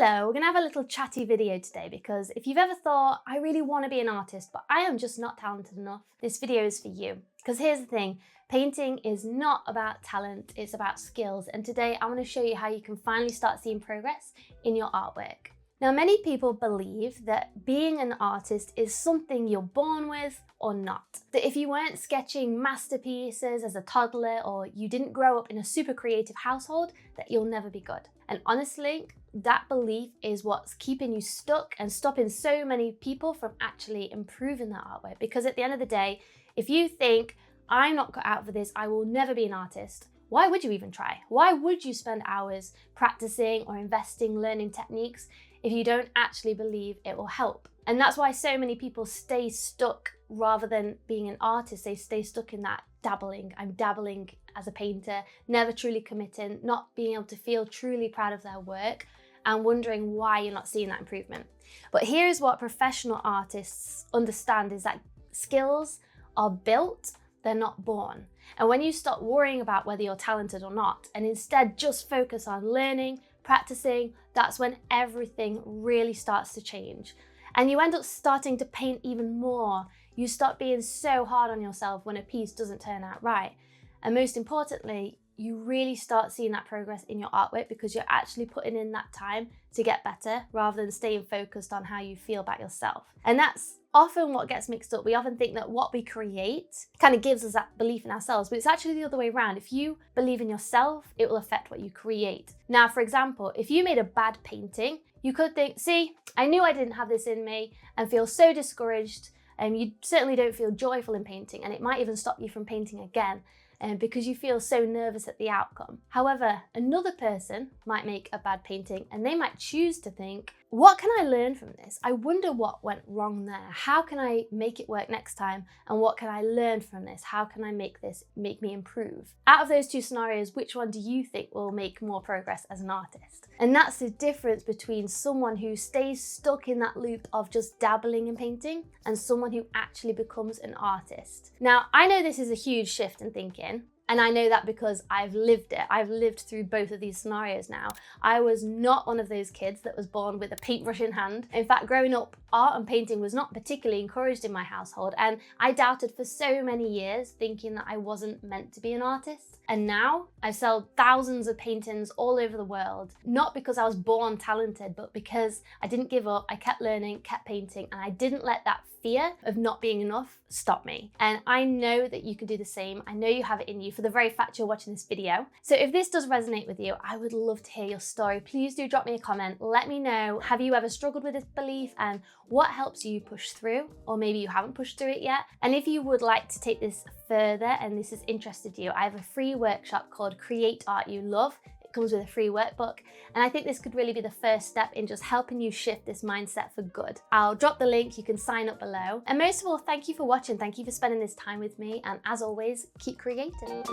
Hello, we're going to have a little chatty video today because if you've ever thought, I really want to be an artist, but I am just not talented enough, this video is for you. Because here's the thing, painting is not about talent, it's about skills. And today I'm going to show you how you can finally start seeing progress in your artwork. Now, many people believe that being an artist is something you're born with or not. That if you weren't sketching masterpieces as a toddler or you didn't grow up in a super creative household, that you'll never be good. And honestly, that belief is what's keeping you stuck and stopping so many people from actually improving their artwork. Because at the end of the day, if you think, I'm not cut out for this, I will never be an artist, why would you even try? Why would you spend hours practicing or investing, learning techniques if you don't actually believe it will help? And that's why so many people stay stuck rather than being an artist. They stay stuck in that dabbling. I'm dabbling as a painter, never truly committing, not being able to feel truly proud of their work and wondering why you're not seeing that improvement. But here's what professional artists understand is that skills are built, they're not born. And when you stop worrying about whether you're talented or not, and instead just focus on learning, practicing, that's when everything really starts to change. And you end up starting to paint even more. You stop being so hard on yourself when a piece doesn't turn out right. And most importantly, you really start seeing that progress in your artwork because you're actually putting in that time to get better rather than staying focused on how you feel about yourself. And that's often what gets mixed up. We often think that what we create kind of gives us that belief in ourselves, but it's actually the other way around. If you believe in yourself, it will affect what you create. Now, for example, if you made a bad painting, you could think, see, I knew I didn't have this in me, and feel so discouraged, and you certainly don't feel joyful in painting, and it might even stop you from painting again. Because you feel so nervous at the outcome. However, another person might make a bad painting and they might choose to think, what can I learn from this? I wonder what went wrong there. How can I make it work next time? And what can I learn from this? How can I make me improve? Out of those two scenarios, which one do you think will make more progress as an artist? And that's the difference between someone who stays stuck in that loop of just dabbling in painting and someone who actually becomes an artist. Now, I know this is a huge shift in thinking. And I know that because I've lived it. I've lived through both of these scenarios now. I was not one of those kids that was born with a paintbrush in hand. In fact, growing up, art and painting was not particularly encouraged in my household. And I doubted for so many years, thinking that I wasn't meant to be an artist. And now I've sold thousands of paintings all over the world, not because I was born talented, but because I didn't give up. I kept learning, kept painting, and I didn't let that fear of not being enough stop me. And I know that you can do the same. I know you have it in you for the very fact you're watching this video. So if this does resonate with you, I would love to hear your story. Please do drop me a comment. Let me know, have you ever struggled with this belief and what helps you push through? Or maybe you haven't pushed through it yet. And if you would like to take this further and this has interested you, I have a free workshop called Create Art You Love. Comes with a free workbook, and I think this could really be the first step in just helping you shift this mindset for good. I'll drop the link, you can sign up below. And most of all, thank you for watching, thank you for spending this time with me, and as always, keep creating.